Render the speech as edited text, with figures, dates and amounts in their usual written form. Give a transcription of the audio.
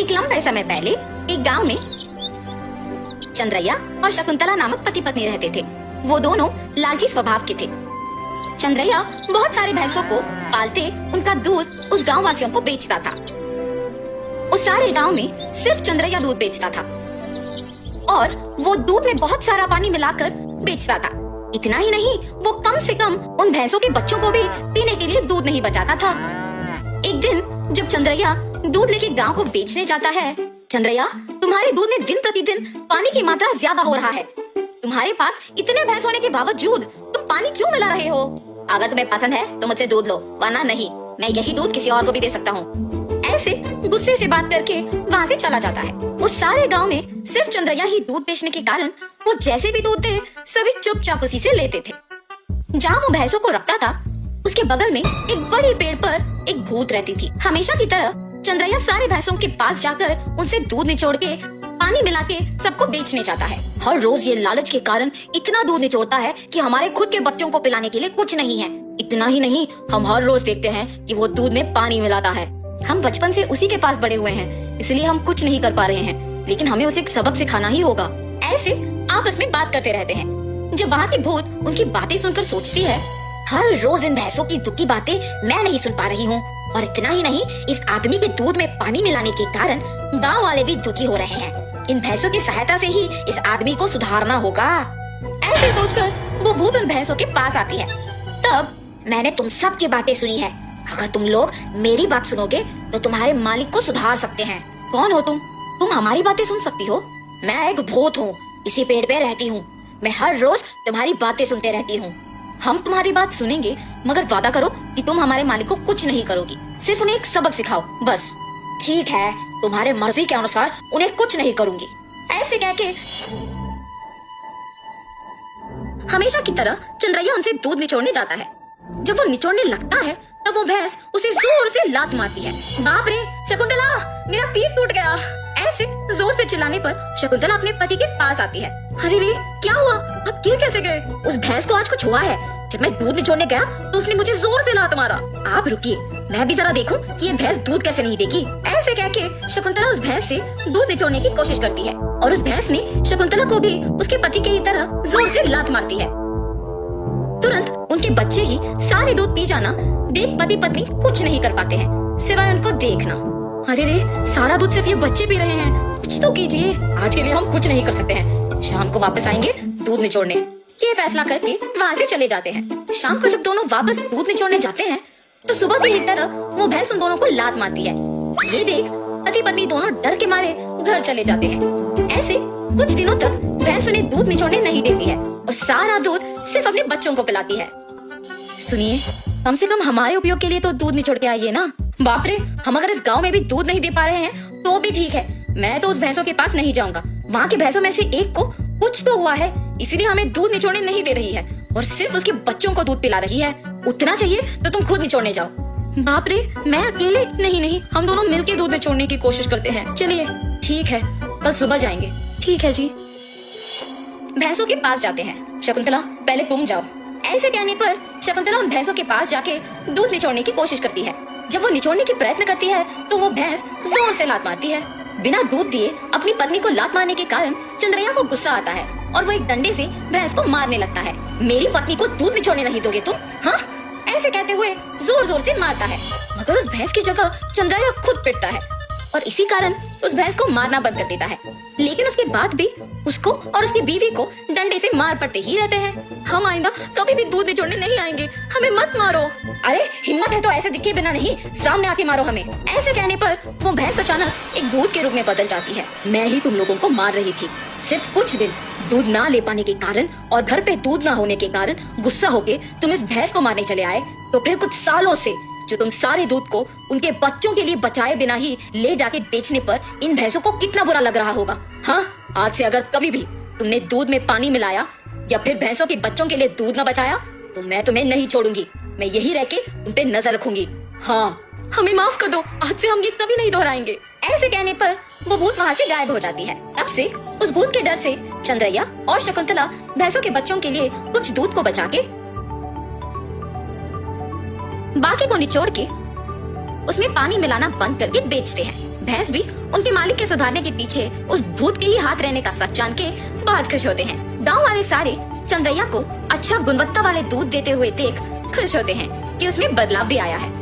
एक लंबे समय पहले एक गांव में चंद्रैया और शकुंतला नामक पति पत्नी रहते थे। वो दोनों लालची स्वभाव के थे। चंद्रैया बहुत सारे भैंसों को पालते उनका दूध उस गांव वासियों को बेचता था। उस सारे गांव में सिर्फ चंद्रैया दूध बेचता था और वो दूध में बहुत सारा पानी मिलाकर बेचता था। इतना ही नहीं, वो कम से कम उन भैंसों के बच्चों को भी पीने के लिए दूध नहीं बचाता था। एक दिन जब चंद्रैया दूध लेके गांव को बेचने जाता है, चंद्रैया, तुम्हारे दूध में दिन प्रतिदिन पानी की मात्रा ज्यादा हो रहा है। तुम्हारे पास इतने भैंस होने के बावजूद तुम पानी क्यों मिला रहे हो? अगर तुम्हें पसंद है तो मुझसे दूध लो, वरना नहीं, मैं यही दूध किसी और को भी दे सकता हूँ। ऐसे गुस्से से बात करके वहाँ से चला जाता है। उस सारे गांव में सिर्फ चंद्रैया ही दूध बेचने के कारण वो जैसे भी दूध दे सभी चुपचाप उसी से लेते थे। जहाँ वो भैंसों को रखता था उसके बगल में एक बड़ी पेड़ पर एक भूत रहती थी। हमेशा की तरह चंद्रैया सारे भैंसों के पास जाकर उनसे दूध निचोड़ के पानी मिला के सबको बेचने जाता है। हर रोज ये लालच के कारण इतना दूध निचोड़ता है कि हमारे खुद के बच्चों को पिलाने के लिए कुछ नहीं है। इतना ही नहीं, हम हर रोज देखते हैं कि वो दूध में पानी मिलाता है। हम बचपन से उसी के पास बड़े हुए हैं, इसलिए हम कुछ नहीं कर पा रहे हैं, लेकिन हमें उसे एक सबक सिखाना ही होगा। ऐसे आपस में बात करते रहते हैं। जब वहाँ की भूत उनकी बातें सुनकर सोचती है, हर रोज इन भैंसों की दुखी बातें मैं नहीं सुन पा रही हूँ, और इतना ही नहीं, इस आदमी के दूध में पानी मिलाने के कारण गाँव वाले भी दुखी हो रहे हैं। इन भैंसों की सहायता से ही इस आदमी को सुधारना होगा। ऐसे सोचकर वो भूत उन भैंसों के पास आती है। तब मैंने तुम सब की बातें सुनी है। अगर तुम लोग मेरी बात सुनोगे तो तुम्हारे मालिक को सुधार सकते हैं। कौन हो तुम? तुम हमारी बातें सुन सकती हो? मैं एक भूत हूँ, इसी पेड़ पे रहती हूँ। मैं हर रोज तुम्हारी बातें सुनते रहती हूँ। हम तुम्हारी बात सुनेंगे, मगर वादा करो कि तुम हमारे मालिक को कुछ नहीं करोगी, सिर्फ उन्हें एक सबक सिखाओ बस। ठीक है, तुम्हारे मर्जी के अनुसार उन्हें कुछ नहीं करूंगी। ऐसे कह के हमेशा की तरह चंद्रैया उनसे दूध निचोड़ने जाता है। जब वो निचोड़ने लगता है तब वो भैंस उसे जोर से लात मारती है। बाप रे शकुंतला, मेरा पीठ टूट गया। ऐसे जोर से चिल्लाने पर शकुंतला अपने पति के पास आती है। अरे रे, क्या हुआ? आप गिर कैसे गए? उस भैंस को आज कुछ हुआ है। जब मैं दूध निचोड़ने गया तो उसने मुझे जोर से लात मारा। आप रुकिए, मैं भी जरा देखूं कि ये भैंस दूध कैसे नहीं देगी। ऐसे कह के शकुंतला उस भैंस से दूध निचोड़ने की कोशिश करती है और उस भैंस ने शकुंतला को भी उसके पति की तरह जोर से लात मारती है। तुरंत उनके बच्चे ही सारे दूध पी जाना देख पति पत्नी कुछ नहीं कर पाते हैं सिवाय उनको देखना। अरे रे, सारा दूध सिर्फ ये बच्चे पी रहे हैं, कुछ तो कीजिए। आज के लिए हम कुछ नहीं कर सकते हैं, शाम को वापस आएंगे दूध निचोड़ने। ये फैसला करके वहाँ से चले जाते हैं। शाम को जब दोनों वापस दूध निचोड़ने जाते हैं तो सुबह की ही तरह वो भैंस उन दोनों को लात मारती है। ये देख पति पत्नी दोनों डर के मारे घर चले जाते हैं। ऐसे कुछ दिनों तक भैंस उन्हें दूध निचोड़ने नहीं देती है और सारा दूध सिर्फ अपने बच्चों को पिलाती है। सुनिए, कम से कम हमारे उपयोग के लिए तो दूध निचोड़ के आइए ना। बाप रे, हम अगर इस गांव में भी दूध नहीं दे पा रहे हैं तो भी ठीक है, मैं तो उस भैंसों के पास नहीं जाऊंगा। वहाँ के भैंसों में से एक को कुछ तो हुआ है, इसीलिए हमें दूध निचोड़ने नहीं दे रही है और सिर्फ उसके बच्चों को दूध पिला रही है। उतना चाहिए तो तुम खुद निचोड़ने जाओ। बाप रे, मैं अकेले? नहीं, हम दोनों मिलके दूध निचोड़ने की कोशिश करते हैं। चलिए ठीक है, कल सुबह जाएंगे। ठीक है जी। भैंसों के पास जाते हैं। शकुंतला, पहले तुम जाओ। ऐसे कहने पर शकुंतला उन भैंसों के पास जाके दूध निचोड़ने की कोशिश करती है। जब वो निचोड़ने की प्रयत्न करती है तो वो भैंस जोर से लात मारती है। बिना दूध दिए अपनी पत्नी को लात मारने के कारण चंद्रैया को गुस्सा आता है और वो एक डंडे से भैंस को मारने लगता है। मेरी पत्नी को दूध निचोड़ने नहीं दोगे तुम? हाँ, ऐसे कहते हुए जोर जोर से मारता है, मगर उस भैंस की जगह चंद्रैया खुद पिटता है और इसी कारण उस भैंस को मारना बंद कर देता है। लेकिन उसके बाद भी उसको और उसकी बीवी को डंडे से मार पड़ते ही रहते हैं। हम आइंदा कभी भी दूध निचोड़ने नहीं आएंगे, हमें मत मारो। अरे हिम्मत है तो ऐसे दिखे बिना नहीं, सामने आके मारो हमें। ऐसे कहने पर वो भैंस अचानक एक भूत के रूप में बदल जाती है। मैं ही तुम लोगों को मार रही थी। सिर्फ कुछ दिन दूध ना ले पाने के कारण और घर पे दूध ना होने के कारण गुस्सा होके तुम इस भैंस को मारने चले आए, तो फिर कुछ सालों से जो तुम सारे दूध को उनके बच्चों के लिए बचाए बिना ही ले जाके बेचने पर इन भैंसों को कितना बुरा लग रहा होगा। हाँ, आज से अगर कभी भी तुमने दूध में पानी मिलाया या फिर भैंसों के बच्चों के लिए दूध न बचाया तो मैं तुम्हें नहीं छोड़ूंगी। मैं यही रह के तुम पे नजर रखूंगी। हाँ, हमें माफ कर दो, आज से हम ये कभी नहीं दोहराएंगे। ऐसे कहने पर वो भूत वहाँ से गायब हो जाती है। तब से उस भूत के डर से चंद्रैया और शकुंतला भैंसों के बच्चों के लिए कुछ दूध को बचा के बाकी को निचोड़ के उसमें पानी मिलाना बंद करके बेचते हैं। भैंस भी उनके मालिक के सुधारने के पीछे उस भूत के ही हाथ रहने का सच जान के बहुत खुश होते हैं। गांव वाले सारे चंद्रैया को अच्छा गुणवत्ता वाले दूध देते हुए देख खुश होते हैं कि उसमें बदलाव भी आया है।